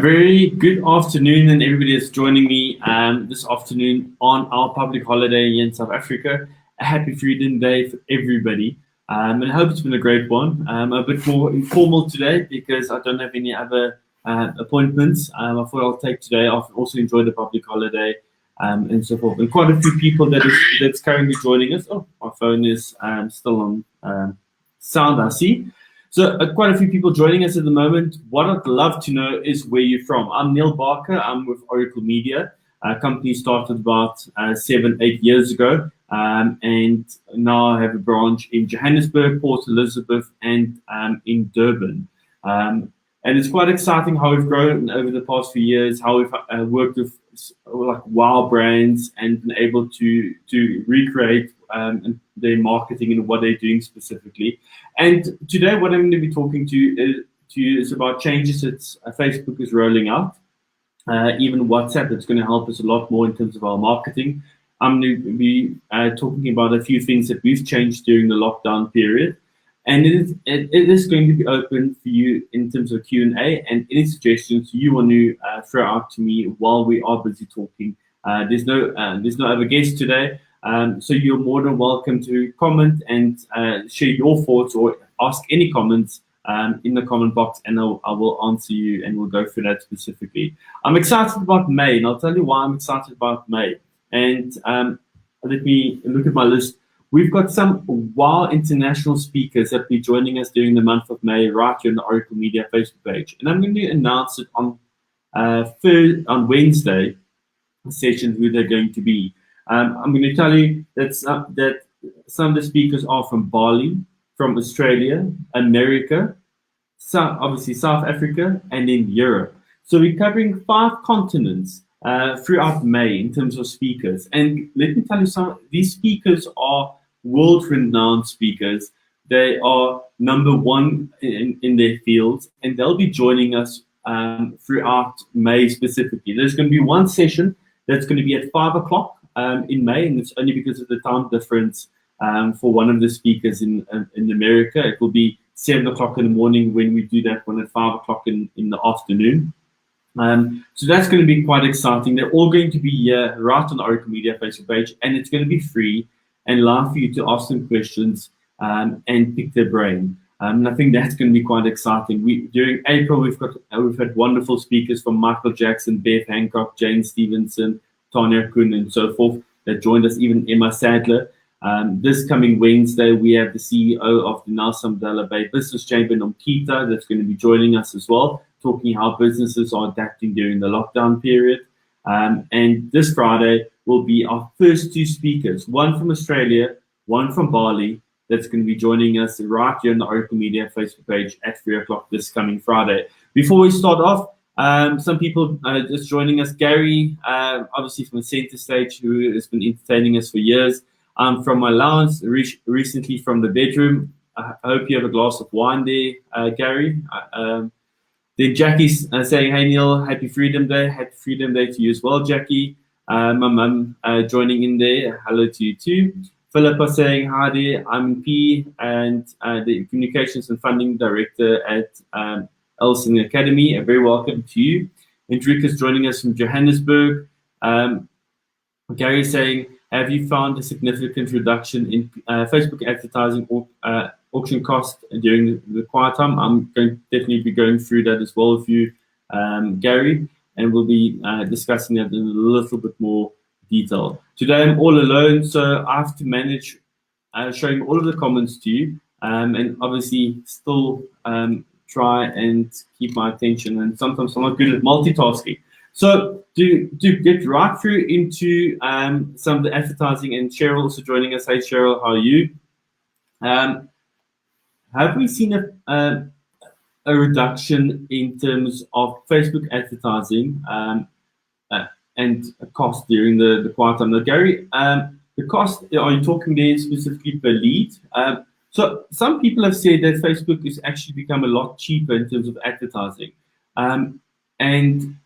very good afternoon, and everybody that's joining me this afternoon on our public holiday in South Africa. A happy Freedom Day for everybody, and I hope it's been a great one. A bit more informal today because I don't have any other appointments. I thought I'll take today off and also enjoy the public holiday and so forth. And quite a few people that's currently joining us. Oh, my phone is still on sound, I see. So quite a few people joining us at the moment. What I'd love to know is where you're from. I'm Neil Barker. I'm with Oracle Media. A company started about 7-8 years ago, and now I have a branch in Johannesburg, Port Elizabeth, and in Durban. And it's quite exciting how we've grown over the past few years, how we've worked with like wow brands and been able to recreate their marketing and what they're doing specifically. And today, what I'm going to be talking to you is about changes that Facebook is rolling out, even WhatsApp. That's going to help us a lot more in terms of our marketing. I'm going to be talking about a few things that we've changed during the lockdown period. And it is going to be open for you in terms of Q&A, and any suggestions you want to throw out to me while we are busy talking. There's no other guest today, so you're more than welcome to comment and share your thoughts or ask any comments in the comment box, and I will answer you, and we'll go through that specifically. I'm excited about May, and I'll tell you why I'm excited about May. And let me look at my list. We've got some wow international speakers that will be joining us during the month of May right here on the Oracle Media Facebook page. And I'm going to announce it on Wednesday session who they're going to be. I'm going to tell you that some of the speakers are from Bali, from Australia, America, obviously South Africa, and in Europe. So we're covering 5 continents throughout May in terms of speakers. And let me tell you, these speakers are world-renowned speakers. They are number one in their fields, and they'll be joining us throughout May specifically. There's going to be one session that's going to be at 5 o'clock in May, and it's only because of the time difference for one of the speakers in America. It will be 7 o'clock in the morning when we do that one at 5 o'clock in the afternoon. So that's going to be quite exciting. They're all going to be here right on the Oracle Media Facebook page, and it's going to be free and live for you to ask them questions and pick their brain. And I think that's going to be quite exciting. During April, we've had wonderful speakers from Michael Jackson, Beth Hancock, Jane Stevenson, Tanya Kuhn, and so forth that joined us, even Emma Sadler. This coming Wednesday, we have the CEO of the Nelson Mandela Bay Business Chamber, Nomkita, that's going to be joining us as well, talking how businesses are adapting during the lockdown period. And this Friday will be our first 2 speakers, one from Australia, one from Bali, that's going to be joining us right here on the Oracle Media Facebook page at 3 o'clock this coming Friday. Before we start off, some people just joining us. Gary, obviously from Center Stage, who has been entertaining us for years. I'm from my lounge, recently from the bedroom. I hope you have a glass of wine there, Gary. Then Jackie's saying, hey Neil, happy Freedom Day. Happy Freedom Day to you as well, Jackie. My mum joining in there. Hello to you too. Philippa saying, hi there, I'm P, and the Communications and Funding Director at Elson Academy. A very welcome to you. Enrica's joining us from Johannesburg. Gary saying, have you found a significant reduction in Facebook advertising auction cost during the quiet time? I'm going to definitely be going through that as well with you, Gary, and we'll be discussing that in a little bit more detail. Today I'm all alone, so I have to manage showing all of the comments to you, and obviously still try and keep my attention, and sometimes I'm not good at multitasking. So to get right through into some of the advertising, and Cheryl also joining us. Hey Cheryl, how are you? Have we seen a reduction in terms of Facebook advertising and cost during the quiet time? Now, Gary, the cost, are you talking there specifically per lead? So some people have said that Facebook has actually become a lot cheaper in terms of advertising. And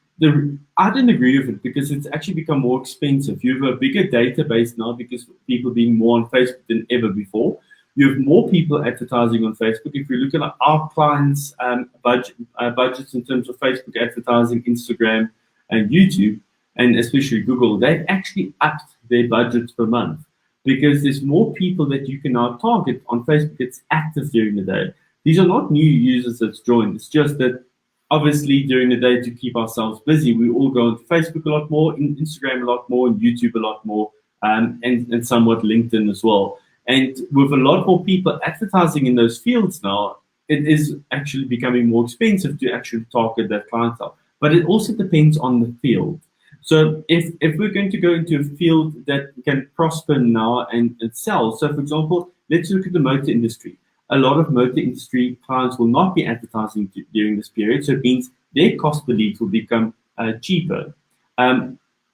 I don't agree with it, because it's actually become more expensive. You have a bigger database now because of people being more on Facebook than ever before. You have more people advertising on Facebook. If you look at our clients' budgets in terms of Facebook advertising, Instagram, and YouTube, and especially Google, they've actually upped their budgets per month because there's more people that you can now target on Facebook that's active during the day. These are not new users that's joined. It's just that obviously during the day to keep ourselves busy, we all go on Facebook a lot more, Instagram a lot more, and YouTube a lot more, and somewhat LinkedIn as well. And with a lot more people advertising in those fields now, it is actually becoming more expensive to actually target that clientele. But it also depends on the field. So if we're going to go into a field that can prosper now and sell, so for example, let's look at the motor industry. A lot of motor industry clients will not be advertising during this period, so it means their cost per lead will become cheaper.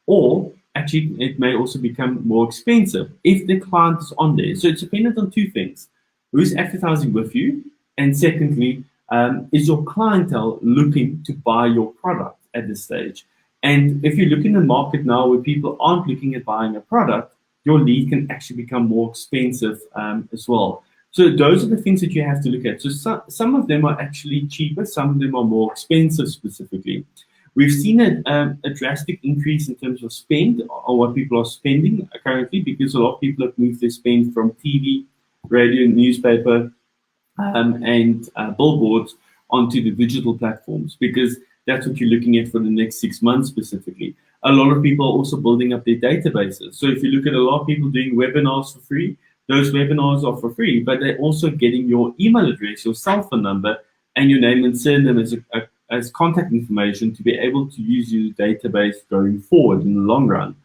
Or actually, it may also become more expensive if the client is on there. So it's dependent on two things: who's advertising with you, and secondly, is your clientele looking to buy your product at this stage? And if you look in the market now where people aren't looking at buying a product, your lead can actually become more expensive as well. So those are the things that you have to look at. So some of them are actually cheaper, some of them are more expensive specifically. We've seen a drastic increase in terms of spend or what people are spending currently because a lot of people have moved their spend from TV, radio, newspaper, and billboards onto the digital platforms because that's what you're looking at for the next 6 months specifically. A lot of people are also building up their databases. So if you look at a lot of people doing webinars for free, those webinars are for free, but they're also getting your email address, your cell phone number, and your name and surname as contact information to be able to use your database going forward in the long run.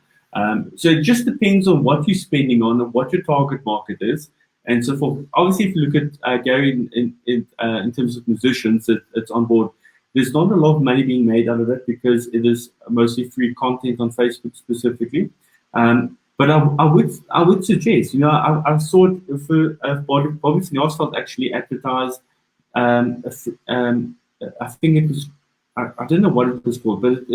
So it just depends on what you're spending on and what your target market is. And so for obviously, if you look at Gary in terms of musicians that's on board, there's not a lot of money being made out of it because it is mostly free content on Facebook specifically. But I would suggest, I saw it for Bobby Sneersveld actually advertised. I think it was, I don't know what it was called, but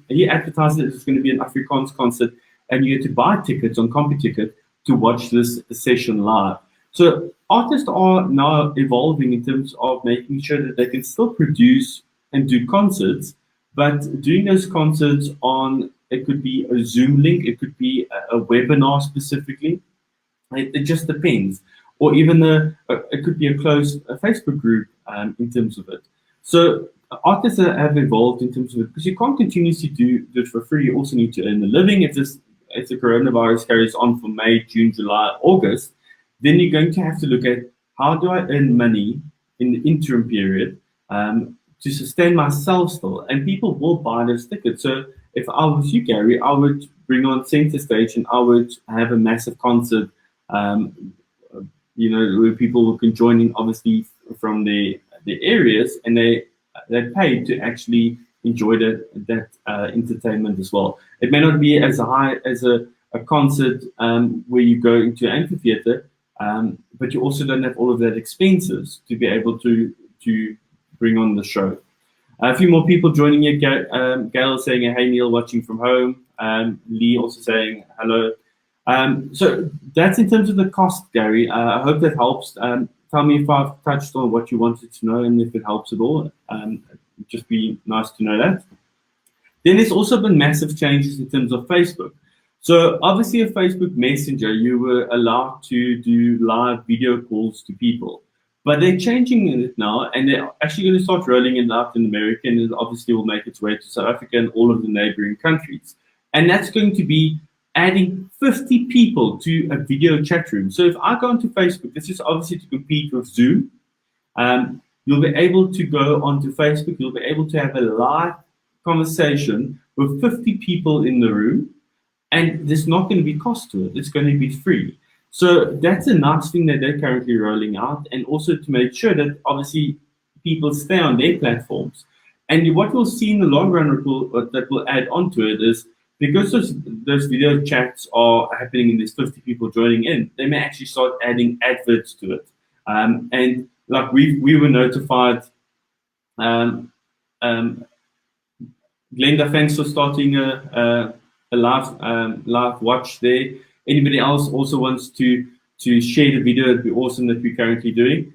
he advertised that it was going to be an Afrikaans concert, and you had to buy tickets on CompuTicket to watch this session live. So artists are now evolving in terms of making sure that they can still produce and do concerts, but doing those concerts on, it could be a Zoom link, it could be a webinar specifically. It just depends. Or even it could be a closed Facebook group in terms of it. So artists have evolved in terms of it because you can't continuously do it for free. You also need to earn a living. If the coronavirus carries on for May, June, July, August, then you're going to have to look at how do I earn money in the interim period to sustain myself still. And people will buy those tickets. So if I was you, Gary, I would bring on Center Stage and I would have a massive concert, where people can join in, obviously, from the areas, and they're paid to actually enjoy that entertainment as well. It may not be as high as a concert where you go into an amphitheater, but you also don't have all of that expenses to be able to bring on the show. A few more people joining you. Gail saying, "Hey Neil, watching from home." Lee also saying hello. So that's in terms of the cost, Gary. I hope that helps. Tell me if I've touched on what you wanted to know and if it helps at all. It'd just be nice to know that. Then there's also been massive changes in terms of Facebook. So obviously, a Facebook Messenger, you were allowed to do live video calls to people. But they're changing it now, and they're actually going to start rolling it out in America, and it obviously will make its way to South Africa and all of the neighboring countries. And that's going to be adding 50 people to a video chat room. So if I go onto Facebook, this is obviously to compete with Zoom. You'll be able to go onto Facebook, you'll be able to have a live conversation with 50 people in the room, and there's not going to be cost to it. It's going to be free. So that's a nice thing that they're currently rolling out, and also to make sure that obviously people stay on their platforms. And what we'll see in the long run that will add on to it is, because those video chats are happening and there's 50 people joining in, they may actually start adding adverts to it. And like we were notified, Glenda, thanks for starting a live watch there. Anybody else also wants to to share the video. It'd be awesome that we're currently doing.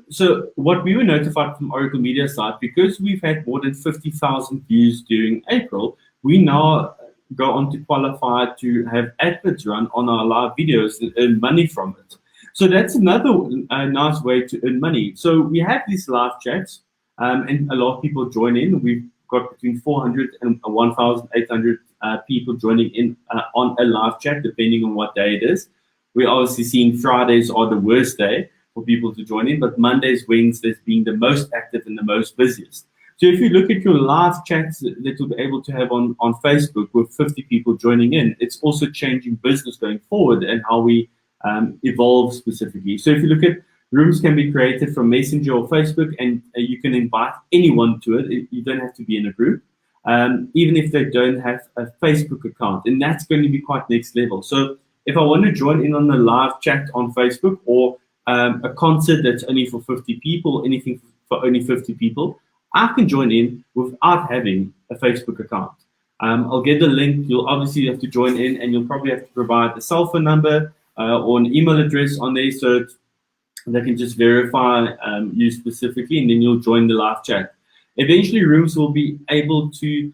So what we were notified from Oracle Media side, because we've had more than 50,000 views during April, we now go on to qualify to have adverts run on our live videos and earn money from it. So that's another nice way to earn money. So we have these live chats, and a lot of people join in. We've got between 400 and 1,800 people joining in on a live chat, depending on what day it is. We're obviously seeing Fridays are the worst day for people to join in, but Mondays, Wednesdays being the most active and the most busiest. So if you look at your live chats that you'll be able to have on Facebook with 50 people joining in, it's also changing business going forward and how we evolve specifically. So if you look at rooms can be created from Messenger or Facebook, and you can invite anyone to it. You don't have to be in a group, even if they don't have a Facebook account, and that's going to be quite next level. So if I want to join in on the live chat on Facebook, or a concert that's only for 50 people, anything for only 50 people, I can join in without having a Facebook account. I'll get the link. You'll obviously have to join in, and you'll probably have to provide a cell phone number or an email address on there, so they can just verify you specifically, and then you'll join the live chat. Eventually, rooms will be able to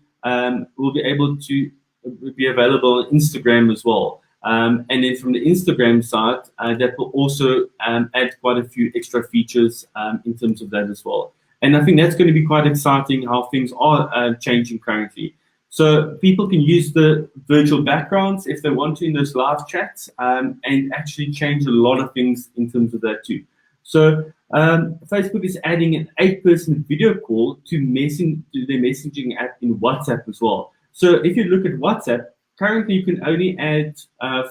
be available on Instagram as well. And then from the Instagram side, that will also add quite a few extra features in terms of that as well. And I think that's going to be quite exciting how things are changing currently. So people can use the virtual backgrounds if they want to in those live chats, and actually change a lot of things in terms of that too. So Facebook is adding an 8-person video call to their messaging app in WhatsApp as well. So if you look at WhatsApp, currently you can only add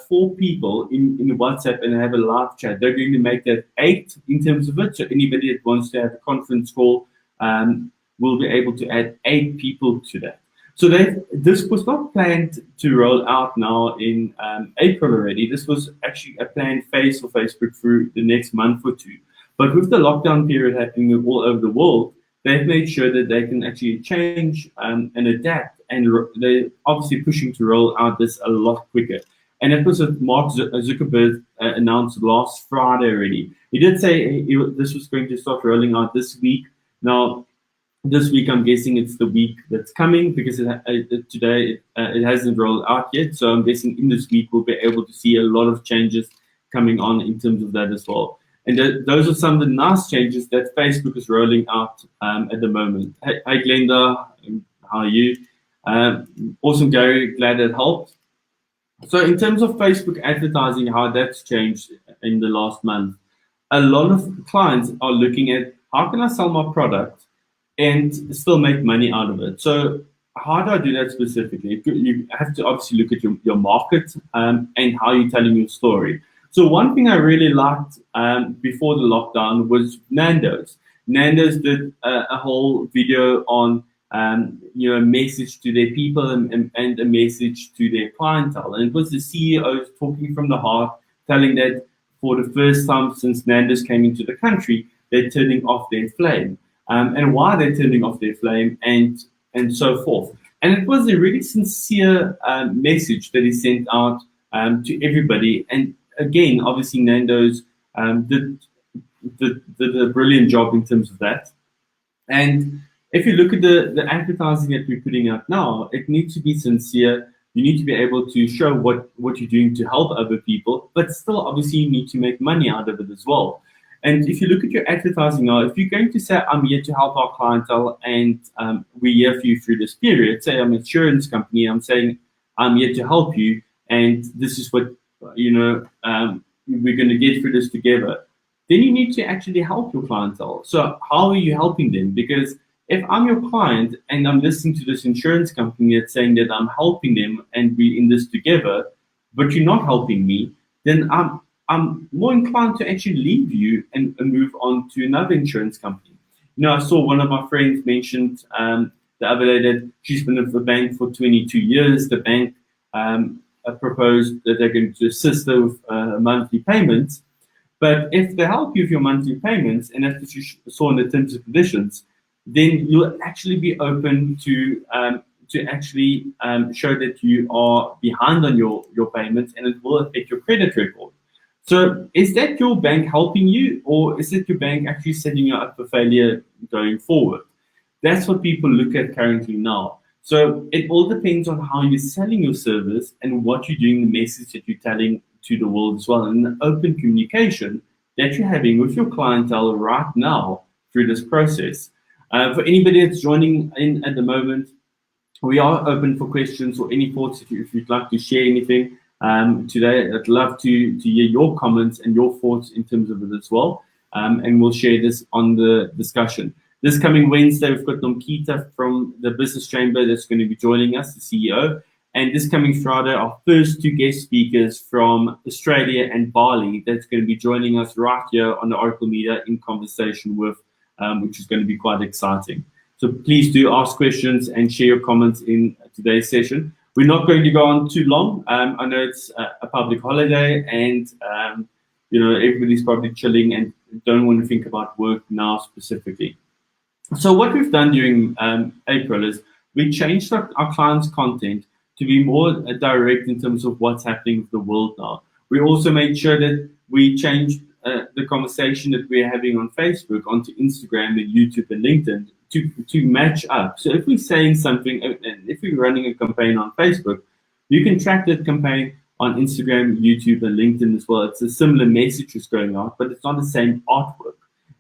4 people in WhatsApp and have a live chat. They're going to make that 8 in terms of it. So anybody that wants to have a conference call will be able to add 8 people to that. So this was not planned to roll out now in April already. This was actually a planned phase for Facebook through the next month or 2. But with the lockdown period happening all over the world, they've made sure that they can actually change and adapt. And they're obviously pushing to roll out this a lot quicker. And that was what Mark Zuckerberg announced last Friday already. He did say this was going to start rolling out this week. Now, this week, I'm guessing it's the week that's coming, because today it hasn't rolled out yet. So I'm guessing in this week, we'll be able to see a lot of changes coming on in terms of that as well. And those are some of the nice changes that Facebook is rolling out at the moment. Hey, Glenda, how are you? Awesome, Gary, glad that helped. So in terms of Facebook advertising, how that's changed in the last month, a lot of clients are looking at how can I sell my product and still make money out of it. So how do I do that specifically? You have to obviously look at your market and how you're telling your story. So one thing I really liked before the lockdown was Nando's. Nando's did a whole video on a message to their people and a message to their clientele. And it was the CEO talking from the heart, telling that for the first time since Nando's came into the country, they're turning off their flame. And why they're turning off their flame and so forth. And it was a really sincere message that he sent out to everybody. And again, obviously Nando's did a brilliant job in terms of that. And if you look at the advertising that we're putting out now, it needs to be sincere. You need to be able to show what you're doing to help other people, but still obviously you need to make money out of it as well. And if you look at your advertising now, if you're going to say, I'm here to help our clientele and we're here for you through this period, say I'm an insurance company, I'm saying I'm here to help you and this is what, we're going to get through this together, then you need to actually help your clientele. So how are you helping them? Because if I'm your client and I'm listening to this insurance company that's saying that I'm helping them and we're in this together, but you're not helping me, then I'm more inclined to actually leave you and move on to another insurance company. I saw one of my friends mentioned the other day that she's been with the bank for 22 years. The bank proposed that they're going to assist her with monthly payments. But if they help you with your monthly payments, and as you saw in the terms and conditions, then you'll actually be open to actually show that you are behind on your payments, and it will affect your credit record. So is that your bank helping you, or is it your bank actually setting you up for failure going forward? That's what people look at currently now. So it all depends on how you're selling your service and what you're doing, the message that you're telling to the world as well, and the open communication that you're having with your clientele right now through this process. For anybody that's joining in at the moment, we are open for questions or any thoughts if you'd like to share anything today. I'd love to hear your comments and your thoughts in terms of it as well. And we'll share this on the discussion. This coming Wednesday, we've got Nomkita from the Business Chamber that's going to be joining us, the CEO. And this coming Friday, our first two guest speakers from Australia and Bali that's going to be joining us right here on the Oracle Media in conversation with, which is going to be quite exciting. So please do ask questions and share your comments in today's session. We're not going to go on too long. I know it's a public holiday, and everybody's probably chilling and don't want to think about work now specifically. So what we've done during April is we changed our clients' content to be more direct in terms of what's happening with the world now. We also made sure that we changed the conversation that we're having on Facebook onto Instagram and YouTube and LinkedIn to match up. So if we're saying something, and if we're running a campaign on Facebook, you can track that campaign on Instagram, YouTube, and LinkedIn as well. It's a similar message that's going out, but it's not the same artwork.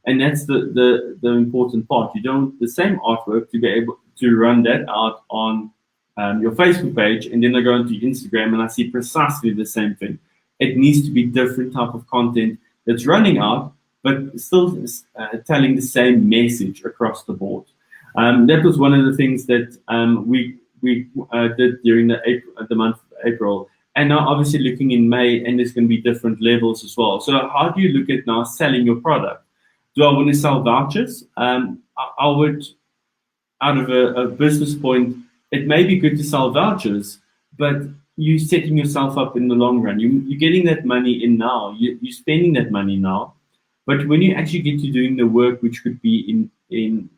And that's the important part. You don't the same artwork to be able to run that out on your Facebook page, and then I go into Instagram and I see precisely the same thing. It needs to be different type of content that's running out, but still telling the same message across the board. That was one of the things that we did during the month of April. And now obviously looking in May, and there's going to be different levels as well. So how do you look at now selling your product? Do I want to sell vouchers? I would, out of a business point, it may be good to sell vouchers, but you're setting yourself up in the long run. You're getting that money in now. You're spending that money now. But when you actually get to doing the work, which could be in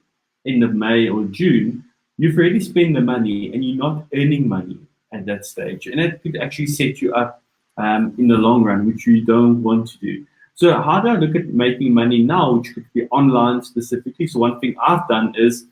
end of May or June, you've already spent the money and you're not earning money at that stage. And that could actually set you up in the long run, which you don't want to do. So how do I look at making money now, which could be online specifically? So one thing I've done is,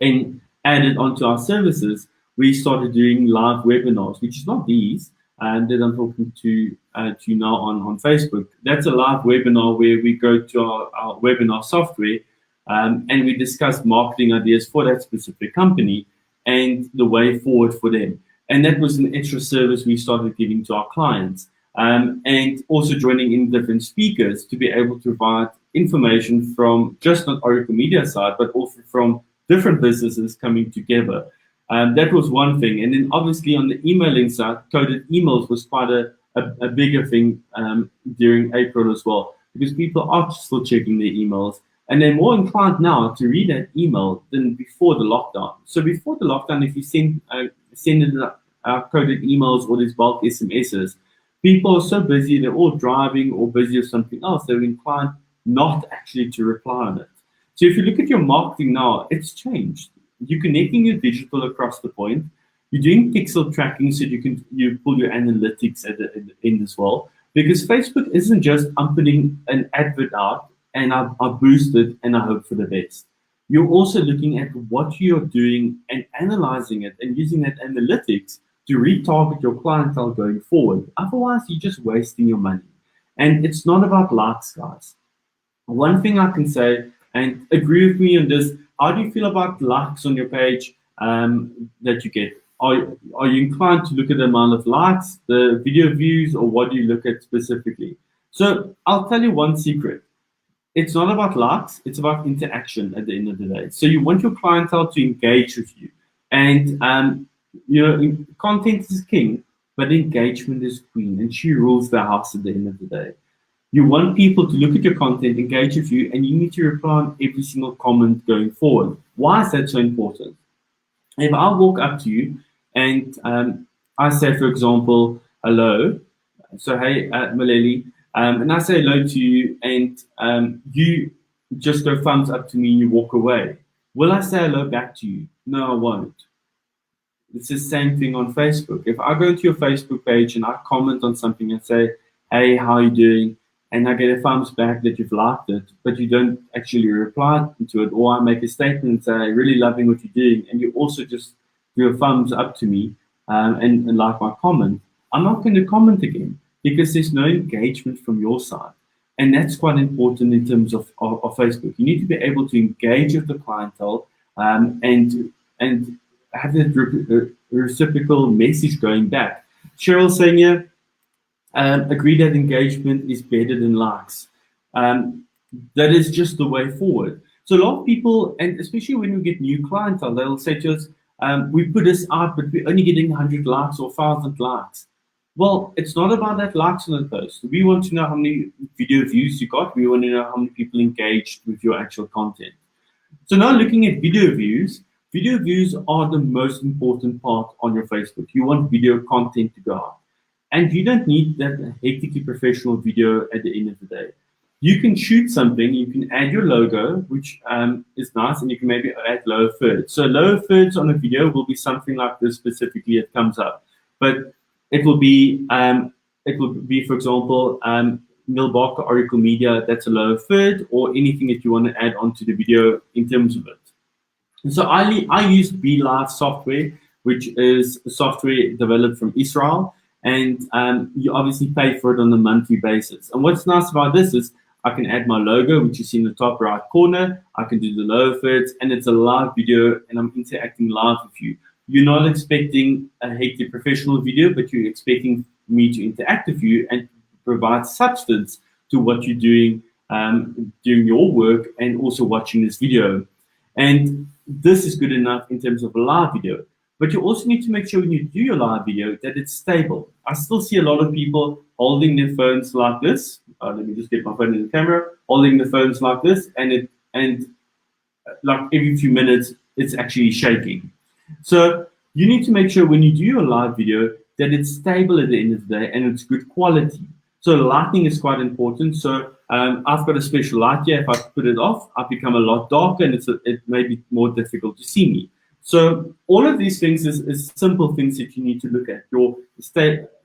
and added onto our services, we started doing live webinars, which is not these, that I'm talking to you now on Facebook. That's a live webinar where we go to our webinar software and we discuss marketing ideas for that specific company and the way forward for them. And that was an extra service we started giving to our clients. And also joining in different speakers to be able to provide information from just not Oracle Media side, but also from different businesses coming together. That was one thing. And then obviously on the emailing side, coded emails was quite a bigger thing during April as well, because people are still checking their emails. And they're more inclined now to read that email than before the lockdown. So before the lockdown, if you send coded emails or these bulk SMSs, people are so busy, they're all driving or busy or something else, they're inclined not actually to reply on it. So if you look at your marketing now, it's changed. You're connecting your digital across the point. You're doing pixel tracking so you pull your analytics at the end as well. Because Facebook isn't just I'm putting an advert out and I boost it and I hope for the best. You're also looking at what you're doing and analyzing it and using that analytics to retarget your clientele going forward. Otherwise, you're just wasting your money. And it's not about likes, guys. One thing I can say, and agree with me on this, how do you feel about likes on your page that you get? Are you inclined to look at the amount of likes, the video views, or what do you look at specifically? So I'll tell you one secret. It's not about likes, it's about interaction at the end of the day. So you want your clientele to engage with you. And content is king, but engagement is queen, and she rules the house at the end of the day. You want people to look at your content, engage with you, and you need to reply on every single comment going forward. Why is that so important? If I walk up to you and I say, for example, hello, so hey, Maleli, and I say hello to you, and you just go thumbs up to me and you walk away. Will I say hello back to you? No, I won't. It's the same thing on Facebook. If I go to your Facebook page and I comment on something and say, hey, how are you doing? And I get a thumbs back that you've liked it, but you don't actually reply to it, or I make a statement and say, really loving what you're doing, and you also just do a thumbs up to me and like my comment, I'm not going to comment again because there's no engagement from your side. And that's quite important in terms of Facebook. You need to be able to engage with the clientele and have that reciprocal message going back. Cheryl saying here, agree that engagement is better than likes. That is just the way forward. So a lot of people, and especially when we get new clientele, they'll say to us, we put this out, but we're only getting 100 likes or 1,000 likes. Well, it's not about that likes on the post. We want to know how many video views you got. We want to know how many people engaged with your actual content. So now looking at video views are the most important part on your Facebook. You want video content to go out. And you don't need that hectically professional video at the end of the day. You can shoot something, you can add your logo, which is nice, and you can maybe add lower thirds. So lower thirds on a video will be something like this specifically, it comes up. But it will be, for example, Milbach, Oracle Media, that's a lower third, or anything that you want to add onto the video in terms of it. And so I use BeLive software, which is software developed from Israel, and you obviously pay for it on a monthly basis. And what's nice about this is I can add my logo, which you see in the top right corner. I can do the lower thirds, and it's a live video, and I'm interacting live with you. You're not expecting a hectic professional video, but you're expecting me to interact with you and provide substance to what you're doing your work and also watching this video. And this is good enough in terms of a live video. But you also need to make sure when you do your live video that it's stable. I still see a lot of people holding their phones like this. Let me just get my phone in the camera. Holding the phones like this, and like every few minutes, it's actually shaking. So you need to make sure when you do your live video that it's stable at the end of the day and it's good quality. So lighting is quite important. So I've got a special light here. If I put it off, I become a lot darker and it may be more difficult to see me. So all of these things is simple things that you need to look at.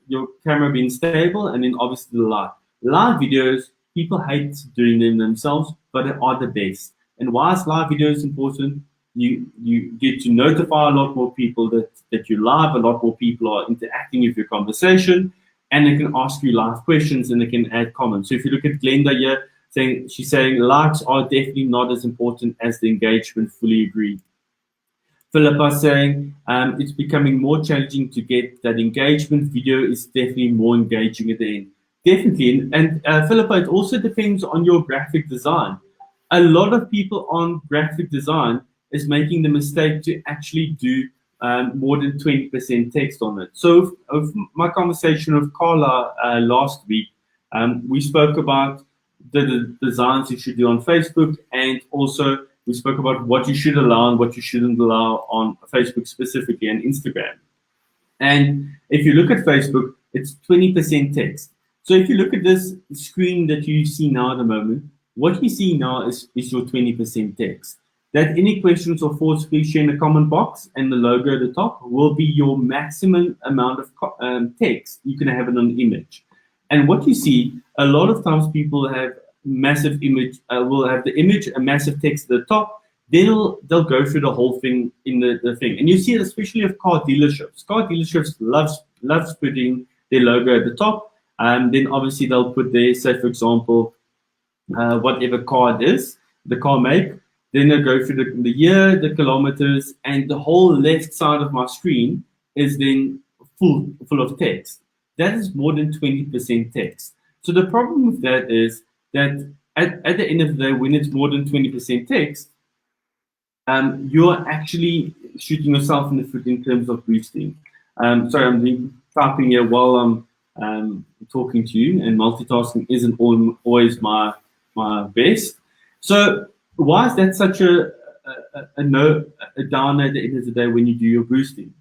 Your camera being stable, and then obviously the light. Live videos, people hate doing them themselves, but they are the best. And why is live videos important? You get to notify a lot more people that you're live, a lot more people are interacting with your conversation, and they can ask you live questions and they can add comments. So if you look at Glenda here, she's saying likes are definitely not as important as the engagement, fully agree. Philippa saying it's becoming more challenging to get that engagement. Video is definitely more engaging at the end. Definitely. And Philippa, it also depends on your graphic design. A lot of people on graphic design is making the mistake to actually do more than 20% text on it. So of my conversation with Carla last week, we spoke about the designs you should do on Facebook, and also we spoke about what you should allow and what you shouldn't allow on Facebook specifically and Instagram. And if you look at Facebook, it's 20% text. So if you look at this screen that you see now at the moment, what you see now is your 20% text. That any questions or thoughts, please share in the comment box, and the logo at the top will be your maximum amount of text you can have it on an image. And what you see, a lot of times people have massive image, will have the image, a massive text at the top, then they'll go through the whole thing in the thing. And you see it especially of car dealerships. Car dealerships loves putting their logo at the top. Then obviously they'll put there, say for example, whatever car it is, the car make. Then they'll go through the year, the kilometers, and the whole left side of my screen is then full of text. That is more than 20% text. So the problem with that is that at the end of the day, when it's more than 20% text, you're actually shooting yourself in the foot in terms of boosting. Sorry, I'm typing here while I'm talking to you, and multitasking isn't always my best. So why is that such a downer at the end of the day when you do your boosting?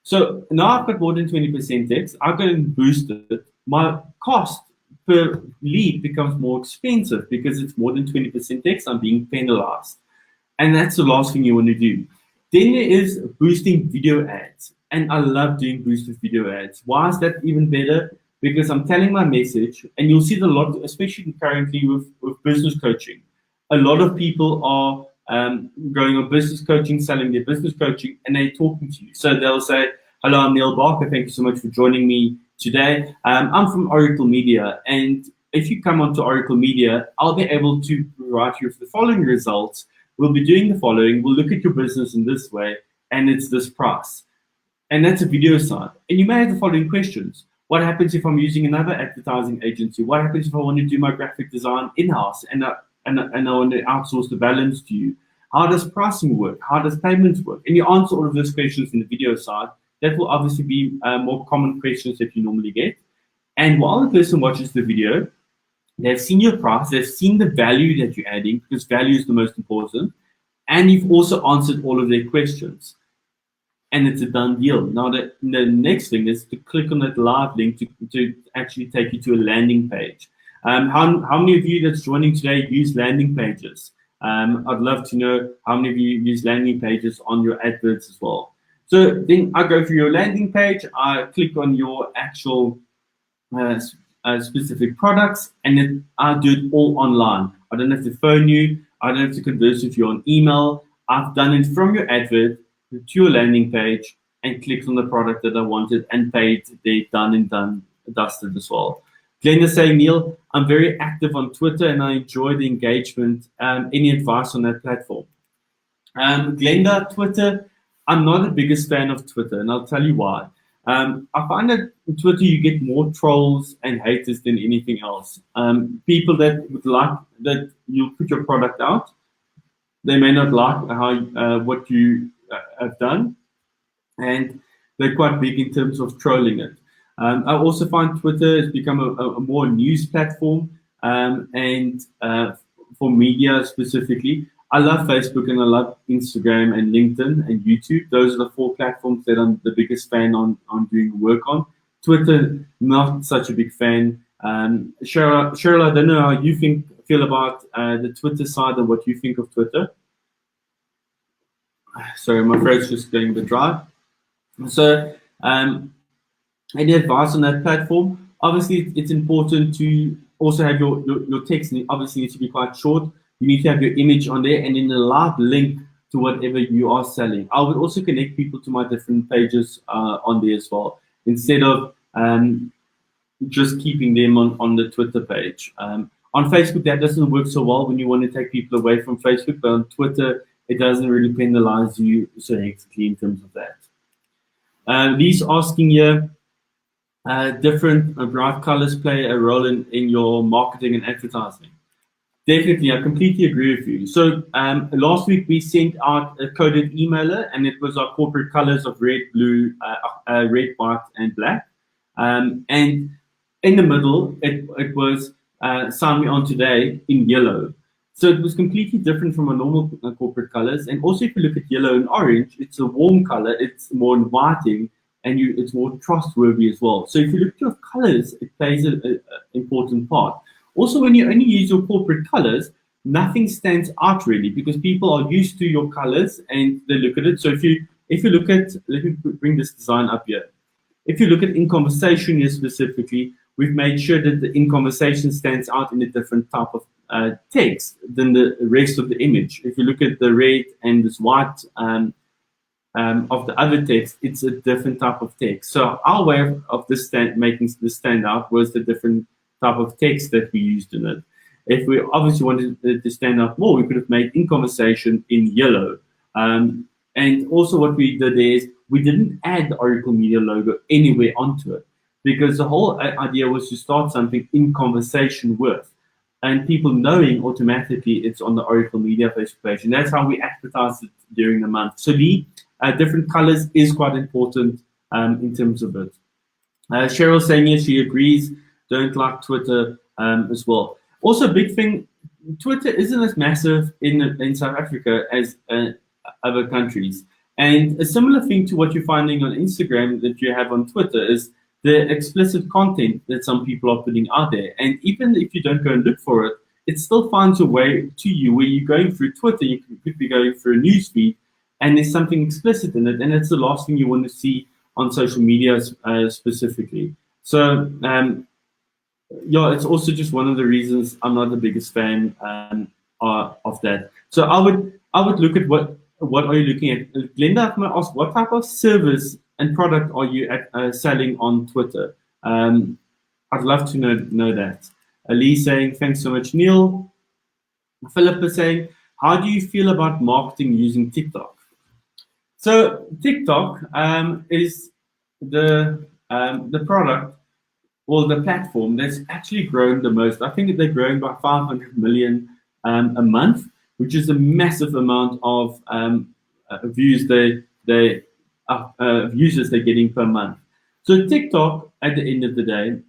So now I've got more than 20% text. I've got to boost it. My cost per lead becomes more expensive because it's more than 20% text. I'm being penalized. And that's the last thing you want to do. Then there is boosting video ads. And I love doing boosted video ads. Why is that even better? because I'm telling my message, and you'll see the lot, especially currently with business coaching. A lot of people are going on business coaching, selling their business coaching, and they're talking to you. So they'll say, "Hello, I'm Neil Barker. Thank you so much for joining me today. I'm from Oracle Media, and if you come onto Oracle Media, I'll be able to provide you with the following results. We'll be doing the following. We'll look at your business in this way, and it's this price." And that's a video side. And you may have the following questions. What happens if I'm using another advertising agency? What happens if I want to do my graphic design in-house and I want to outsource the balance to you? How does pricing work? How does payments work? And you answer all of those questions in the video side. That will obviously be more common questions that you normally get. And while the person watches the video, they've seen your price, they've seen the value that you're adding, because value is the most important, and you've also answered all of their questions. And it's a done deal. Now, the next thing is to click on that live link to actually take you to a landing page. How many of you that's joining today use landing pages? I'd love to know how many of you use landing pages on your adverts as well. So then I go through your landing page, I click on your actual specific products, and then I do it all online. I don't have to phone you. I don't have to converse with you on email. I've done it from your advert to your landing page and clicked on the product that I wanted and paid. They're done and dusted as well. Glenda saying, "Neil, I'm very active on Twitter and I enjoy the engagement. Any advice on that platform?" Glenda, Twitter, I'm not the biggest fan of Twitter, and I'll tell you why. I find that on Twitter you get more trolls and haters than anything else. People that would like that you put your product out, they may not like how what you have done, and they're quite big in terms of trolling it. I also find Twitter has become a more news platform, and for media specifically. I love Facebook and I love Instagram and LinkedIn and YouTube. Those are the 4 platforms that I'm the biggest fan on doing work on. Twitter, not such a big fan. Cheryl, I don't know how you feel about the Twitter side and what you think of Twitter. Sorry, my throat's just going a bit dry. So, any advice on that platform? Obviously, it's important to also have your text. Obviously, needs to be quite short. You need to have your image on there and then a live link to whatever you are selling. I would also connect people to my different pages on there as well, instead of just keeping them on the Twitter page. On Facebook, that doesn't work so well when you want to take people away from Facebook, but on Twitter, it doesn't really penalize you so hectically in terms of that. Lee's asking here, different bright colors play a role in your marketing and advertising. Definitely, I completely agree with you. So last week we sent out a coded emailer, and it was our corporate colors of red, blue, red, white, and black. And in the middle, it was sign me on today in yellow. So it was completely different from our normal corporate colors. And also, if you look at yellow and orange, it's a warm color. It's more inviting, and it's more trustworthy as well. So if you look at your colors, it plays an important part. Also, when you only use your corporate colors, nothing stands out really, because people are used to your colors and they look at it. So if you look at, let me bring this design up here. If you look at In Conversation here specifically, we've made sure that the In Conversation stands out in a different type of text than the rest of the image. If you look at the red and this white of the other text, it's a different type of text. So our way of making this stand out was the different type of text that we used in it. If we obviously wanted it to stand out more, we could have made In Conversation in yellow. And also what we did is we didn't add the Oracle Media logo anywhere onto it, because the whole idea was to start something in conversation with, and people knowing automatically it's on the Oracle Media Facebook page. And that's how we advertised it during the month. So different colors is quite important in terms of it. Cheryl saying yes, she agrees. Don't like Twitter as well. Also, a big thing, Twitter isn't as massive in South Africa as other countries. And a similar thing to what you're finding on Instagram that you have on Twitter is the explicit content that some people are putting out there. And even if you don't go and look for it, it still finds a way to you. Where you're going through Twitter, you could be going through a newsfeed, and there's something explicit in it, and it's the last thing you want to see on social media specifically. So yeah, it's also just one of the reasons I'm not the biggest fan of that. So I would look at what are you looking at. Glenda, I'm going to ask, what type of service and product are you selling on Twitter? I'd love to know that. Ali saying, thanks so much, Neil. Philip is saying, how do you feel about marketing using TikTok? So TikTok is the product or the platform that's actually grown the most. I think they're growing by 500 million a month, which is a massive amount of views they users they're getting per month. So TikTok, at the end of the day,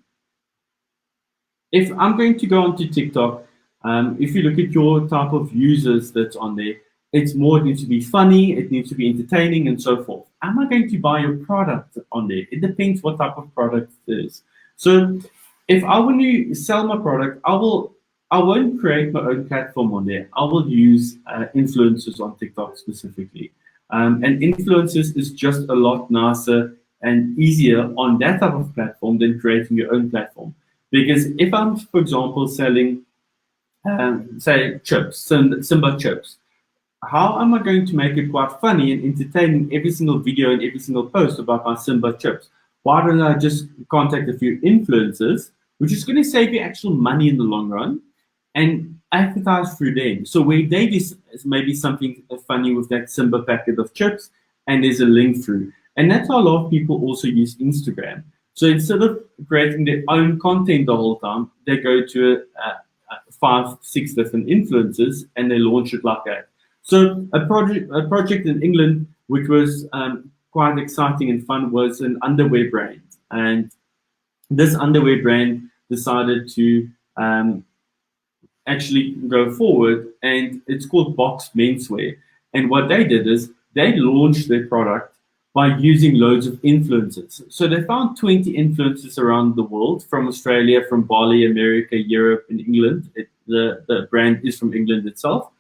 if I'm going to go onto TikTok, if you look at your type of users that's on there, it's more, it needs to be funny, it needs to be entertaining, and so forth. Am I going to buy your product on there? It depends what type of product it is. So if I want to sell my product, I won't create my own platform on there. I will use influencers on TikTok specifically. And influencers is just a lot nicer and easier on that type of platform than creating your own platform. Because if I'm, for example, selling, say, chips, Simba chips, how am I going to make it quite funny and entertaining every single video and every single post about my Simba chips? Why don't I just contact a few influencers, which is going to save you actual money in the long run, and advertise through them? So where they do maybe something funny with that Simba packet of chips, and there's a link through. And that's how a lot of people also use Instagram. So instead of creating their own content the whole time, they go to 5, 6 different influencers and they launch it like that. So a project in England, which was quite exciting and fun, was an underwear brand, and this underwear brand decided to actually go forward, and it's called Box Menswear. And what they did is they launched their product by using loads of influencers. So they found 20 influencers around the world, from Australia, from Bali, America, Europe, and England. The brand is from England itself.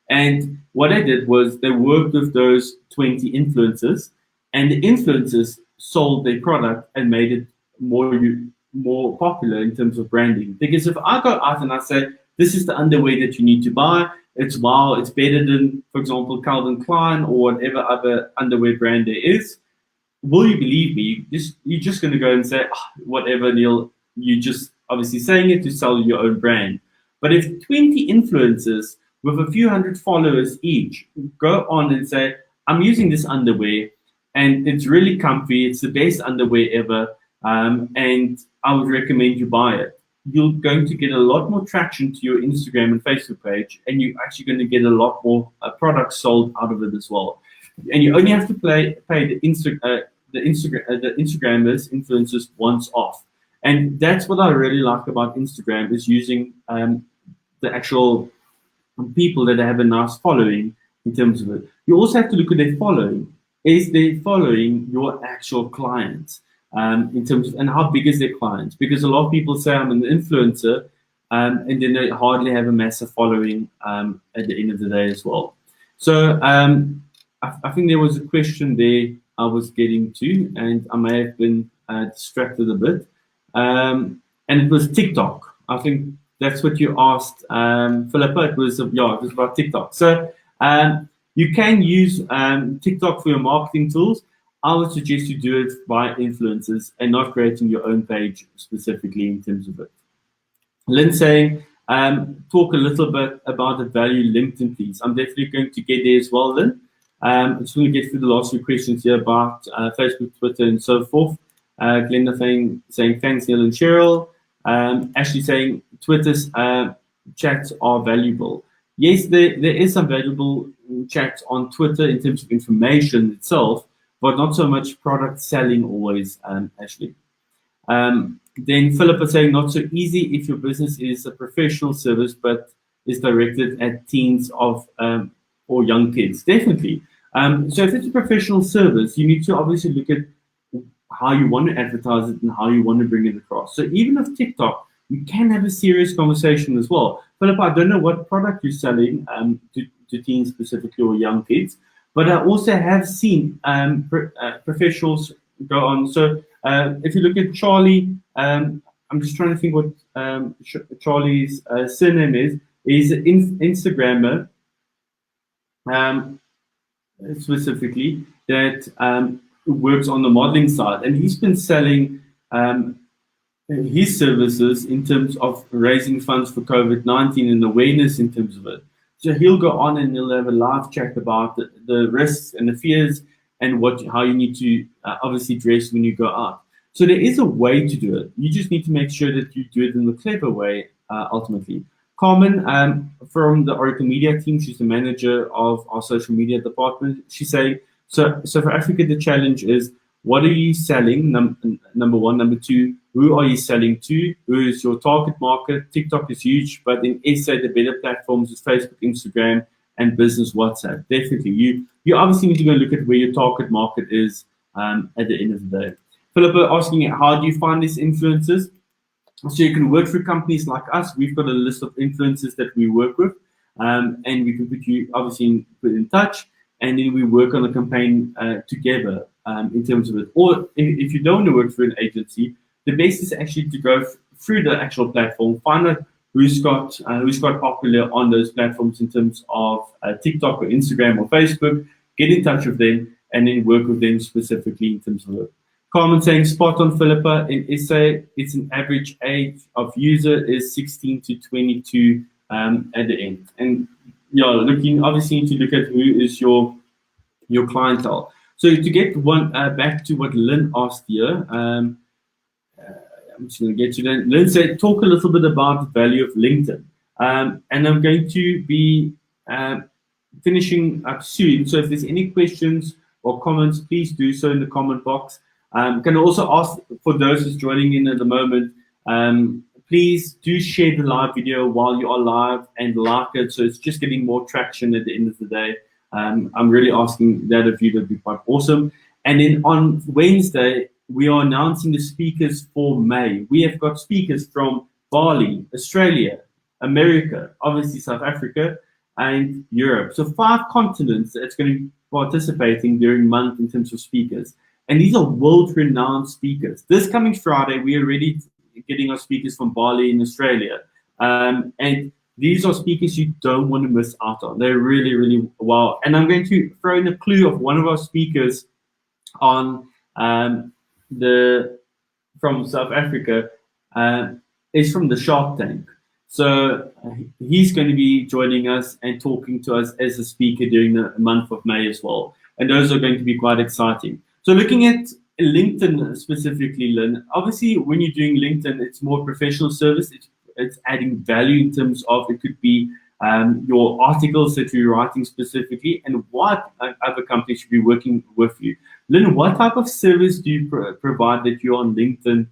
And what they did was they worked with those 20 influencers, and the influencers sold their product and made it more popular in terms of branding. Because if I go out and I say, this is the underwear that you need to buy, it's wow, it's better than, for example, Calvin Klein or whatever other underwear brand there is, will you believe me? You're just going to go and say, oh, whatever, Neil, you're just obviously saying it to sell your own brand. But if 20 influencers with a few hundred followers each go on and say, I'm using this underwear and it's really comfy, it's the best underwear ever, and I would recommend you buy it, you're going to get a lot more traction to your Instagram and Facebook page, and you're actually going to get a lot more products sold out of it as well. And you only have to pay the Instagrammers, influencers once off. And that's what I really like about Instagram, is using the actual people that have a nice following in terms of it. You also have to look at their following. Is they following your actual clients? In terms of, and how big is their clients? Because a lot of people say I'm an influencer, and then they hardly have a massive following at the end of the day as well. So I think there was a question there I was getting to, and I may have been distracted a bit. And it was TikTok. I think that's what you asked, Philippa. It was about TikTok. So you can use TikTok for your marketing tools. I would suggest you do it by influencers and not creating your own page specifically in terms of it. Lynn saying, talk a little bit about the value LinkedIn, please. I'm definitely going to get there as well, Lynn. I'm just going to get through the last few questions here about Facebook, Twitter, and so forth. Glenda saying, thanks, Neil and Cheryl. Ashley saying, Twitter's chats are valuable. Yes, there is some valuable chats on Twitter in terms of information itself, but not so much product selling always, Ashley. Then Philippa saying, not so easy if your business is a professional service, but is directed at teens of or young kids. Definitely. So if it's a professional service, you need to obviously look at how you want to advertise it and how you want to bring it across. So even with TikTok, you can have a serious conversation as well. Philippa, I don't know what product you're selling to teens specifically or young kids, but I also have seen professionals go on. So If you look at Charlie, I'm just trying to think what Charlie's surname is. He's an Instagrammer, um, specifically, that works on the modeling side, and he's been selling his services in terms of raising funds for COVID-19 and awareness in terms of it. So he'll go on and he'll have a live chat about the risks and the fears and how you need to obviously dress when you go out. So there is a way to do it. You just need to make sure that you do it in a clever way, ultimately. Carmen from the Oracle Media team, she's the manager of our social media department. She's saying, so for Africa, the challenge is, what are you selling? Number one. Number two, who are you selling to? Who is your target market? TikTok is huge, but in SA, the better platforms is Facebook, Instagram, and business WhatsApp. Definitely. You obviously need to go look at where your target market is at the end of the day. Philippa asking, how do you find these influencers? So you can work through companies like us. We've got a list of influencers that we work with, and we can put you obviously put in touch, and then we work on a campaign together in terms of it. Or if you don't want to work for an agency, the best is actually to go through the actual platform, find out who's got popular on those platforms in terms of TikTok or Instagram or Facebook, get in touch with them, and then work with them specifically in terms of it. Carmen saying, spot on, Philippa. In SA, it's an average age of user is 16 to 22 at the end. And obviously need to look at who is your clientele. So to get one back to what Lynn asked here, I'm just going to get to that. Lynn said, talk a little bit about the value of LinkedIn. And I'm going to be finishing up soon. So if there's any questions or comments, please do so in the comment box. Can also ask for those who's joining in at the moment, please do share the live video while you are live and like it, so it's just getting more traction at the end of the day. I'm really asking that of you. That'd be quite awesome. And then on Wednesday, we are announcing the speakers for May. We have got speakers from Bali, Australia, America, obviously South Africa, and Europe. So 5 continents that's going to be participating during month in terms of speakers. And these are world-renowned speakers. This coming Friday, we are already getting our speakers from Bali in Australia. And these are speakers you don't want to miss out on. They're really, really wow. And I'm going to throw in a clue of one of our speakers on from South Africa is from the Shark Tank. So he's going to be joining us and talking to us as a speaker during the month of May as well. And those are going to be quite exciting. So looking at LinkedIn specifically, Lynn, obviously when you're doing LinkedIn, it's more professional service. It's adding value in terms of it could be your articles that you're writing specifically and what other companies should be working with you. Lynn, what type of service do you provide that you're on LinkedIn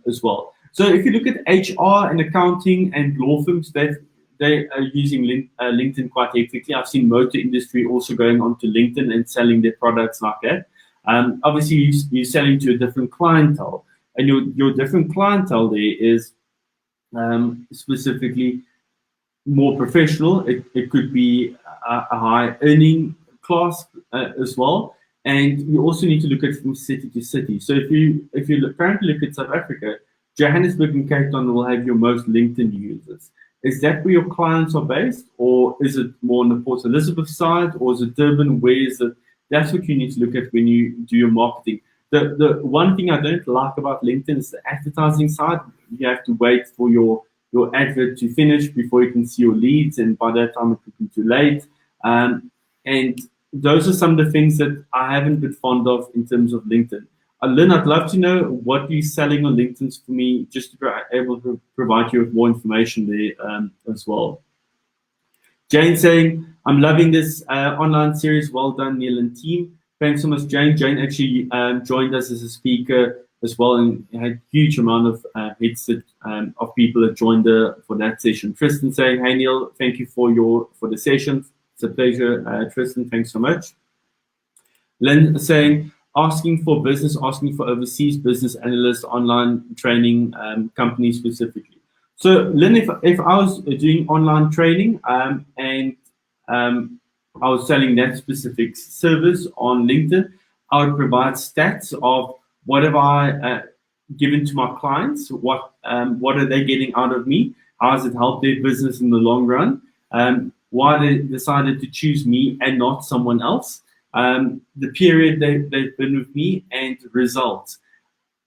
as well? So if you look at HR and accounting and law firms, they are using LinkedIn quite hectically. I've seen motor industry also going onto LinkedIn and selling their products like that. Obviously, you're selling to a different clientele, and your different clientele there is specifically more professional. It could be a high earning class as well, and you also need to look at from city to city. So if you currently look at South Africa, Johannesburg and Cape Town will have your most LinkedIn users. Is that where your clients are based, or is it more on the Port Elizabeth side, or is it Durban? Where is it? That's what you need to look at when you do your marketing. The one thing I don't like about LinkedIn is the advertising side. You have to wait for your advert to finish before you can see your leads, and by that time it could be too late. And those are some of the things that I haven't been fond of in terms of LinkedIn. Lynn, I'd love to know what you're selling on LinkedIn for me, just to be able to provide you with more information there as well. Jane saying, I'm loving this online series. Well done, Neil and team. Thanks so much, Jane. Jane actually joined us as a speaker as well, and had a huge amount of hits of people that joined for that session. Tristan saying, hey, Neil, thank you for the session. It's a pleasure, Tristan. Thanks so much. Lynn saying, asking for overseas business analyst online training company specifically. So Lynn, if I was doing online training and I was selling that specific service on LinkedIn, I would provide stats of What have I given to my clients? What are they getting out of me? How has it helped their business in the long run? Why they decided to choose me and not someone else? The period they've been with me, and results.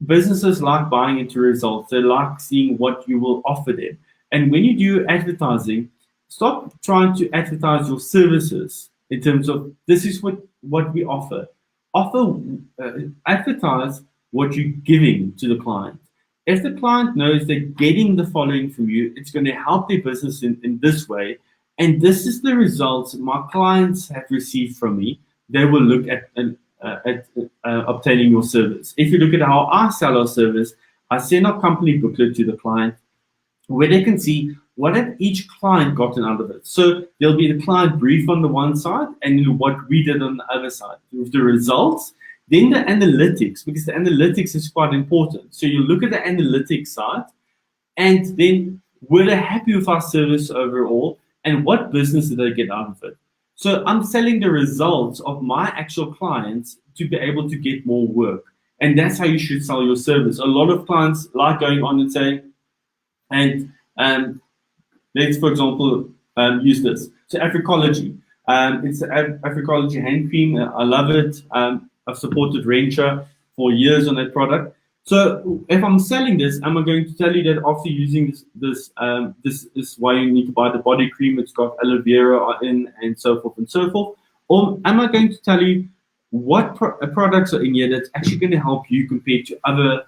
Businesses like buying into results. They like seeing what you will offer them. And when you do advertising, stop trying to advertise your services in terms of this is what we offer. Offer, advertise what you're giving to the client. If the client knows they're getting the following from you, it's going to help their business in this way. And this is the results my clients have received from me. They will look at obtaining your service. If you look at how I sell our service, I send our company booklet to the client where they can see what have each client gotten out of it. So there'll be the client brief on the one side and what we did on the other side with the results. Then the analytics, because the analytics is quite important. So you look at the analytics side, and then were they happy with our service overall, and what business did they get out of it? So I'm selling the results of my actual clients to be able to get more work. And that's how you should sell your service. A lot of clients like going on and saying, and let's, for example, use this. So Africology. It's Africology hand cream. I love it. I've supported Rencha for years on that product. So if I'm selling this, am I going to tell you that after using this is why you need to buy the body cream? It's got aloe vera in, and so forth and so forth. Or am I going to tell you what products are in here that's actually going to help you compared to other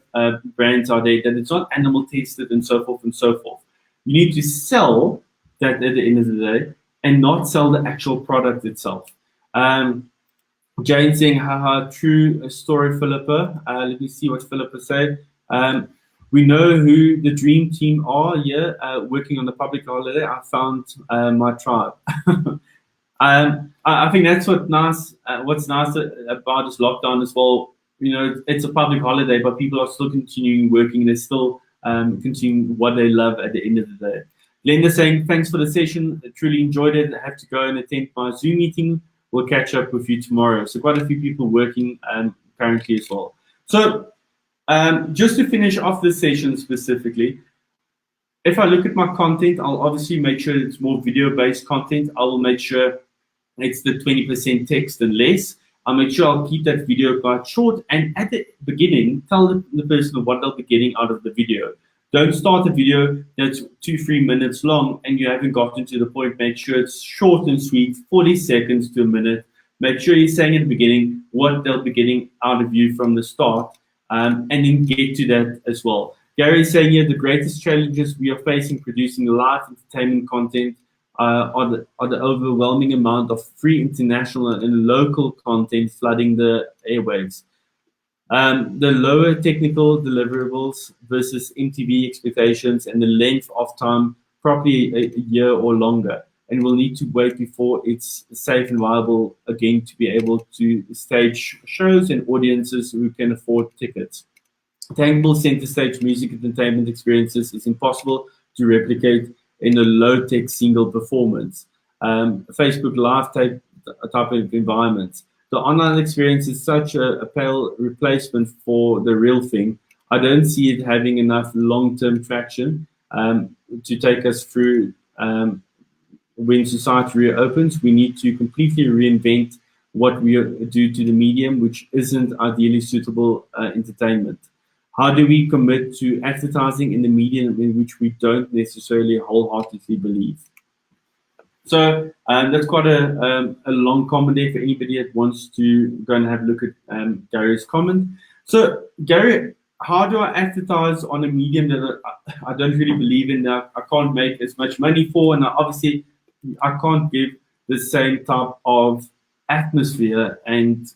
brands out there, that it's not animal tested and so forth and so forth? You need to sell that at the end of the day and not sell the actual product itself. Jane saying, haha, true story, Philippa. Let me see what Philippa said. We know who the dream team are here, working on the public holiday. I found my tribe. I think that's what's nice about this lockdown as well. You know, it's a public holiday, but people are still continuing working. They're still continuing what they love at the end of the day. Linda saying, thanks for the session. I truly enjoyed it. I have to go and attend my Zoom meeting. We'll catch up with you tomorrow. So quite a few people working currently as well. So just to finish off this session specifically, if I look at my content, I'll obviously make sure it's more video-based content. I will make sure it's the 20% text and less. I'll make sure I'll keep that video quite short. And at the beginning, tell the person what they'll be getting out of the video. Don't start a video that's 2-3 minutes long and you haven't gotten to the point. Make sure it's short and sweet, 40 seconds to a minute. Make sure you're saying at the beginning what they'll be getting out of you from the start, and then get to that as well. Gary is saying here, the greatest challenges we are facing producing live entertainment content are the overwhelming amount of free international and local content flooding the airwaves. The lower technical deliverables versus MTV expectations, and the length of time, probably a year or longer, and we'll need to wait before it's safe and viable again to be able to stage shows and audiences who can afford tickets. Tangible center stage music entertainment experiences is impossible to replicate in a low-tech single performance. Facebook Live type of environments. The online experience is such a pale replacement for the real thing. I don't see it having enough long-term traction to take us through when society reopens. We need to completely reinvent what we do to the medium, which isn't ideally suitable entertainment. How do we commit to advertising in the medium in which we don't necessarily wholeheartedly believe? So that's quite a long comment there for anybody that wants to go and have a look at Gary's comment. So Gary, how do I advertise on a medium that I don't really believe in, that I can't make as much money for, and obviously I can't give the same type of atmosphere and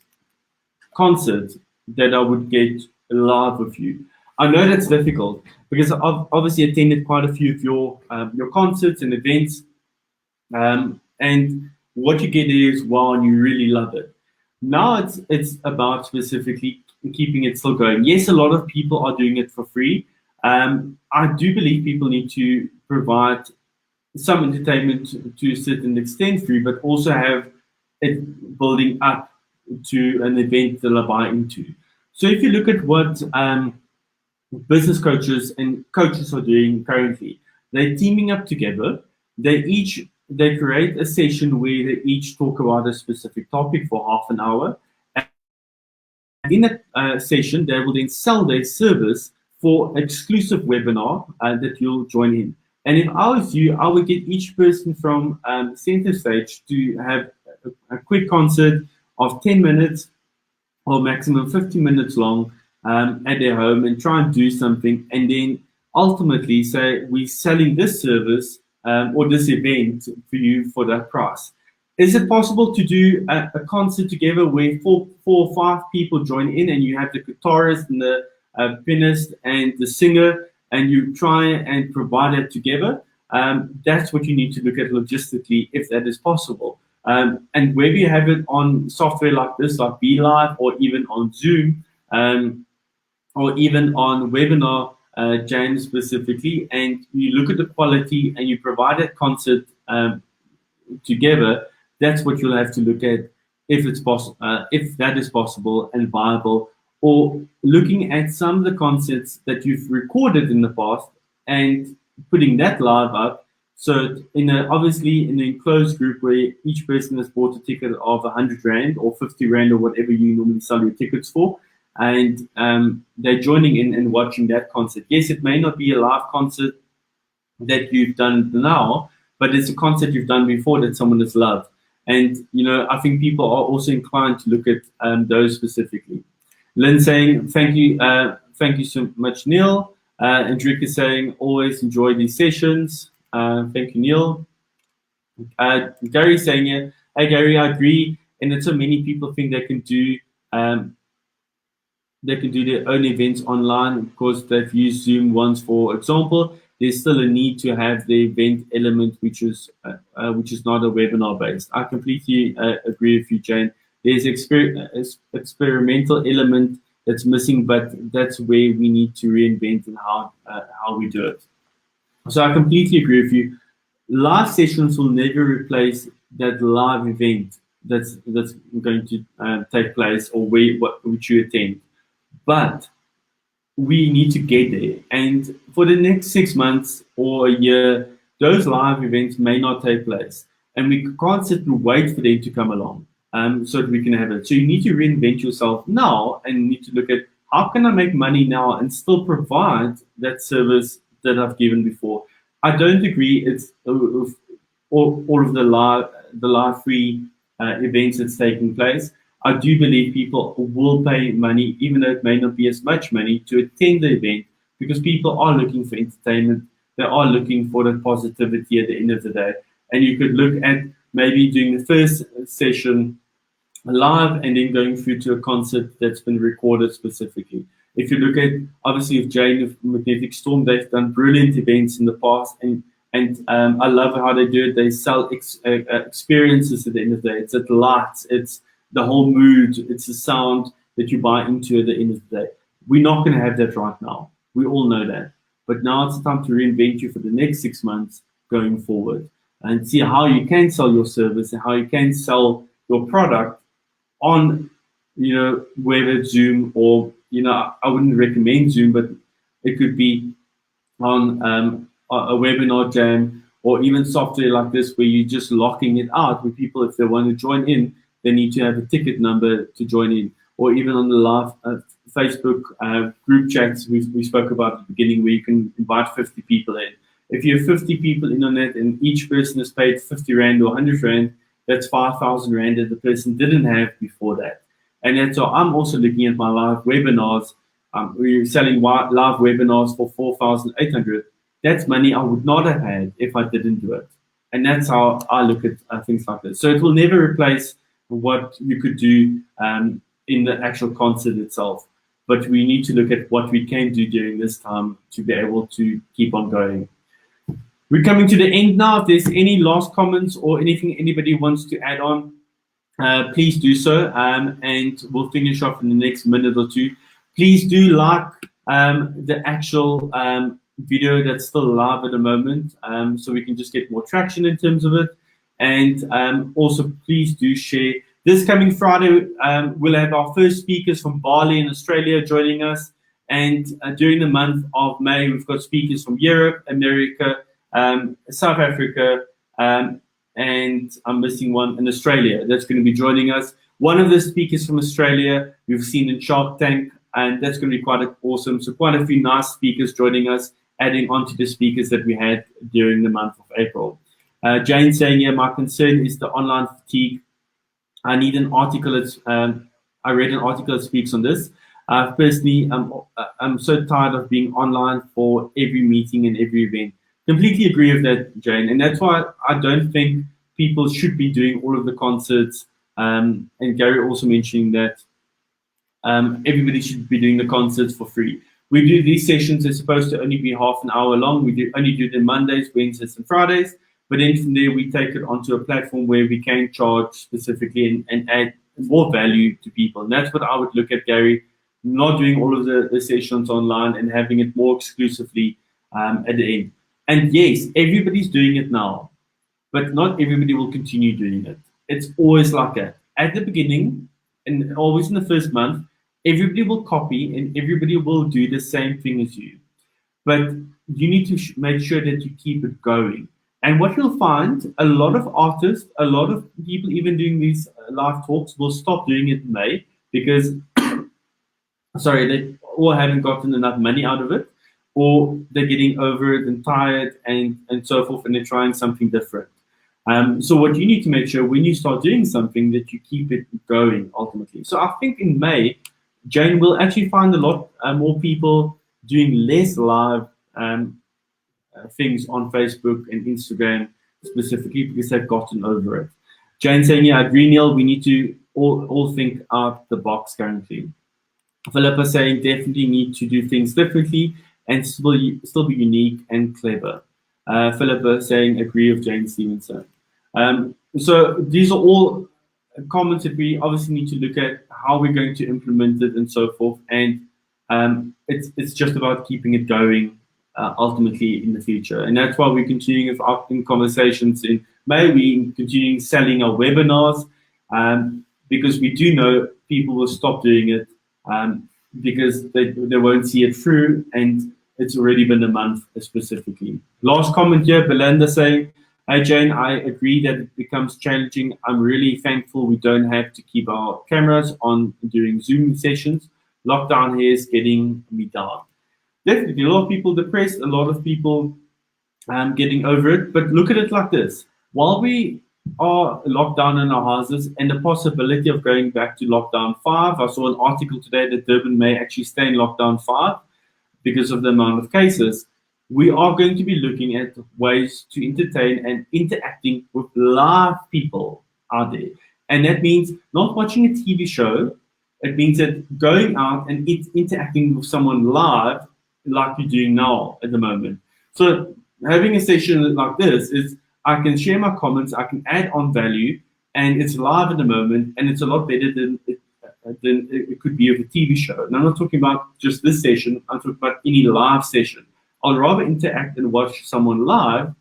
concert that I would get live with you? I know that's difficult because I've obviously attended quite a few of your concerts and events. And what you get is wow, and you really love it. Now it's about specifically keeping it still going. Yes, a lot of people are doing it for free. I do believe people need to provide some entertainment to a certain extent free, but also have it building up to an event they'll buy into. So if you look at what business coaches and coaches are doing currently, they're teaming up together. They create a session where they each talk about a specific topic for half an hour. In that session, they will then sell their service for exclusive webinar that you'll join in. And if I was you, I would get each person from center stage to have a quick concert of 10 minutes or maximum 15 minutes long at their home and try and do something. And then ultimately say, we're selling this service or this event for you for that price. Is it possible to do a concert together where four or five people join in and you have the guitarist and the pianist and the singer and you try and provide it together? That's what you need to look at logistically if that is possible. And whether you have it on software like this, like BeLive, or even on Zoom, or even on Webinar Jam specifically, and you look at the quality and you provide that concert together, that's what you'll have to look at if it's possible, if that is possible and viable, or looking at some of the concepts that you've recorded in the past and putting that live up. So obviously in an enclosed group where each person has bought a ticket of 100 Rand or 50 Rand or whatever you normally sell your tickets for, and they're joining in and watching that concert. Yes, it may not be a live concert that you've done now, but it's a concert you've done before that someone has loved. And, I think people are also inclined to look at those specifically. Lynn saying, thank you so much, Neil. Andrika saying, always enjoy these sessions. Thank you, Neil. Gary saying, hey, Gary, I agree. And that so many people think they can do their own events online because they've used Zoom once, for example. There's still a need to have the event element, which is not a webinar based. I completely agree with you, Jane. There's experimental element that's missing, but that's where we need to reinvent and how we do it. So I completely agree with you. Live sessions will never replace that live event that's going to take place or which you attend. But we need to get there. And for the next 6 months or a year, those live events may not take place. And we can't sit and wait for them to come along so that we can have it. So you need to reinvent yourself now and need to look at how can I make money now and still provide that service that I've given before. I don't agree it's all of the live free events that's taking place. I do believe people will pay money, even though it may not be as much money, to attend the event because people are looking for entertainment. They are looking for that positivity at the end of the day. And you could look at maybe doing the first session live and then going through to a concert that's been recorded specifically. If you look at, obviously, with Jane of Magnetic Storm, they've done brilliant events in the past, and I love how they do it. They sell experiences at the end of the day. It's at lights, it's the whole mood, it's the sound that you buy into at the end of the day. We're not going to have that right now. We all know that. But now it's time to reinvent you for the next 6 months going forward and see how you can sell your service and how you can sell your product on, whether Zoom or, I wouldn't recommend Zoom, but it could be on a webinar jam or even software like this where you're just locking it out with people. If they want to join in, they need to have a ticket number to join in, or even on the live Facebook group chats we spoke about at the beginning where you can invite 50 people in. If you have 50 people in on it and each person has paid 50 Rand or 100 Rand, that's 5,000 Rand that the person didn't have before that. And that's so I'm also looking at my live webinars. We're selling live webinars for 4,800. That's money I would not have had if I didn't do it. And that's how I look at things like this. So it will never replace what you could do in the actual concert itself. But we need to look at what we can do during this time to be able to keep on going. We're coming to the end now. If there's any last comments or anything anybody wants to add on, please do so. And we'll finish off in the next minute or two. Please do like the actual video that's still live at the moment so we can just get more traction in terms of it. And also, please do share This coming Friday, we'll have our first speakers from Bali in Australia joining us. And during the month of May, we've got speakers from Europe, America, South Africa, and I'm missing one in Australia that's going to be joining us. One of the speakers from Australia we've seen in Shark Tank, and that's going to be quite awesome. So quite a few nice speakers joining us, adding on to the speakers that we had during the month of April. Jane saying, yeah, my concern is the online fatigue. I need an article. I read an article that speaks on this. Personally, I'm so tired of being online for every meeting and every event. Completely agree with that, Jane. And that's why I don't think people should be doing all of the concerts. And Gary also mentioning that everybody should be doing the concerts for free. We do these sessions, they're supposed to only be half an hour long. We only do them Mondays, Wednesdays, and Fridays. But then from there, we take it onto a platform where we can charge specifically and add more value to people. And that's what I would look at, Gary, not doing all of the sessions online and having it more exclusively at the end. And yes, everybody's doing it now, but not everybody will continue doing it. It's always like that. At the beginning, and always in the first month, everybody will copy and everybody will do the same thing as you. But you need to make sure that you keep it going. And what you'll find, a lot of artists, a lot of people even doing these live talks will stop doing it in May because, sorry, they all haven't gotten enough money out of it, or they're getting over it and tired and so forth, and they're trying something different. So what you need to make sure when you start doing something that you keep it going ultimately. So I think in May, Jane will actually find a lot more people doing less live things on Facebook and Instagram specifically because they've gotten over it. Jane saying, yeah, I agree, Neil, we need to all think out the box currently. Philippa saying, definitely need to do things differently and still be unique and clever. Philippa saying, agree with Jane Stevenson. So these are all comments that we obviously need to look at how we're going to implement it and so forth. And it's just about keeping it going ultimately in the future. And that's why we're continuing with our conversations in May. We're continuing selling our webinars because we do know people will stop doing it because they won't see it through, and it's already been a month specifically. Last comment here, Belinda saying, hey Jane, I agree that it becomes challenging. I'm really thankful we don't have to keep our cameras on during Zoom sessions. Lockdown here is getting me down. Definitely, a lot of people depressed, a lot of people getting over it. But look at it like this. While we are locked down in our houses and the possibility of going back to lockdown 5, I saw an article today that Durban may actually stay in lockdown 5 because of the amount of cases. We are going to be looking at ways to entertain and interacting with live people out there. And that means not watching a TV show. It means that going out and interacting with someone live like you're doing now at the moment. So having a session like this is I can share my comments, I can add on value, and it's live at the moment, and it's a lot better than it could be with a TV show. And I'm not talking about just this session, I'm talking about any live session. I'd rather interact and watch someone live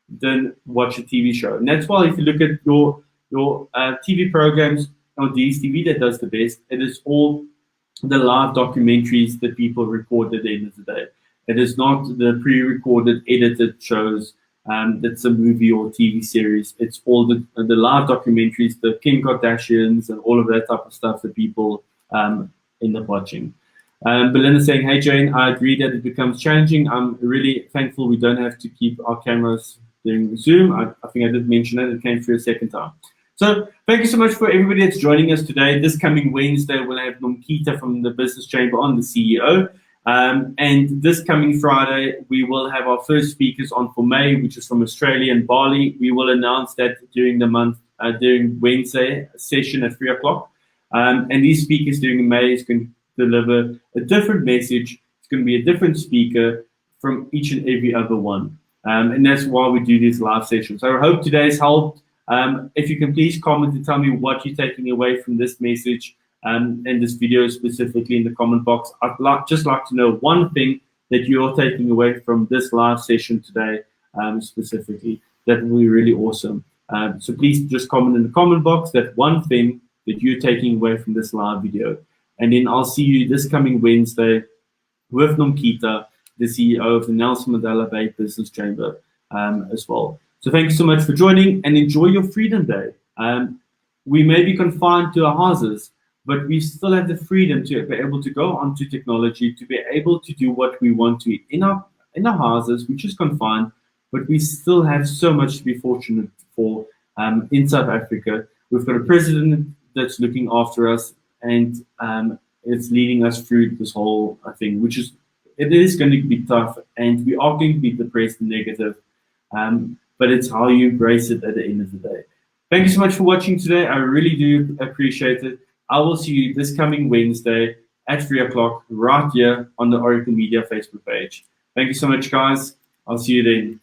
than watch a TV show. And that's why if you look at your TV programs on DSTV that does the best, it is all the live documentaries that people record at the end of the day. It is not the pre-recorded, edited shows that's a movie or TV series. It's all the live documentaries, the Kim Kardashians and all of that type of stuff that people end up watching. Belinda saying, hey Jane, I agree that it becomes challenging. I'm really thankful we don't have to keep our cameras doing Zoom. I think I did mention it. It came through a second time. So thank you so much for everybody that's joining us today. This coming Wednesday, we'll have Nomkita from the Business Chamber on, the CEO. And this coming Friday, we will have our first speakers on for May, which is from Australia and Bali. We will announce that during the month, during Wednesday session at 3 o'clock. And these speakers during May is going to deliver a different message. It's going to be a different speaker from each and every other one. And that's why we do these live sessions. So I hope today's helped. If you can please comment and tell me what you're taking away from this message and this video specifically in the comment box. I'd just like to know one thing that you're taking away from this live session today specifically. That would be really awesome. So please just comment in the comment box that one thing that you're taking away from this live video. And then I'll see you this coming Wednesday with Nomkita, the CEO of the Nelson Mandela Bay Business Chamber, as well. So thank you so much for joining, and enjoy your Freedom Day. We may be confined to our houses, but we still have the freedom to be able to go onto technology, to be able to do what we want to in our houses, which is confined, but we still have so much to be fortunate for in South Africa. We've got a president that's looking after us, and it's leading us through this whole thing, which is, it is going to be tough, and we are going to be depressed and negative, but it's how you embrace it at the end of the day. Thank you so much for watching today. I really do appreciate it. I will see you this coming Wednesday at 3 o'clock right here on the Oracle Media Facebook page. Thank you so much, guys. I'll see you then.